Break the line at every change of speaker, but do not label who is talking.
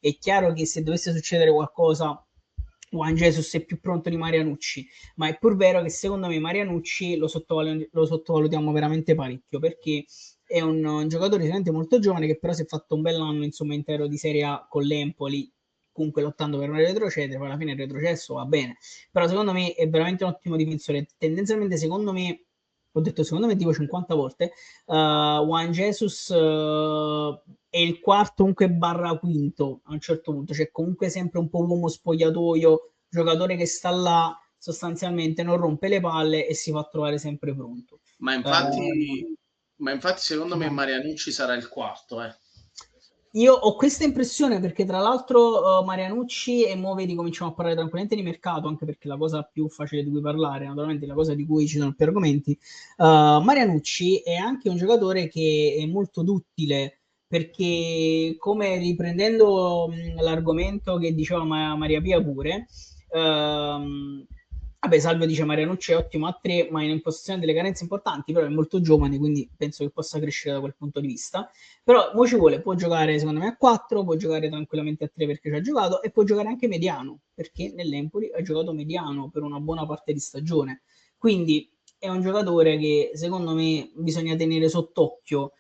È chiaro che se dovesse succedere qualcosa, Juan Jesus è più pronto di Marianucci, ma è pur vero che secondo me Marianucci lo sottovalutiamo veramente parecchio, perché è un giocatore sicuramente molto giovane che però si è fatto un bell'anno insomma intero di Serie A con l'Empoli, comunque lottando per non retrocedere, poi alla fine il retrocesso va bene, però secondo me è veramente un ottimo difensore. Tendenzialmente secondo me, ho detto secondo me tipo 50 volte, Juan Jesus è il quarto comunque barra quinto a un certo punto, cioè comunque sempre un po' uomo spogliatoio, giocatore che sta là, sostanzialmente non rompe le palle e si fa trovare sempre pronto.
Ma
Uh,
infatti, ma infatti secondo me Marianucci sarà il quarto, eh.
Io ho questa impressione perché tra l'altro Marianucci e mo vedi cominciamo a parlare tranquillamente di mercato, anche perché la cosa più facile di cui parlare, naturalmente la cosa di cui ci sono più argomenti. Marianucci è anche un giocatore che è molto duttile perché, come riprendendo l'argomento che diceva Maria Pia pure, ehm, vabbè, Salvio dice Marianucci è ottimo a 3, ma in impostazione delle carenze importanti, però è molto giovane, quindi penso che possa crescere da quel punto di vista. Però mo ci vuole, può giocare secondo me a 4, può giocare tranquillamente a 3 perché ci ha giocato e può giocare anche mediano, perché nell'Empoli ha giocato mediano per una buona parte di stagione. Quindi è un giocatore che secondo me bisogna tenere sott'occhio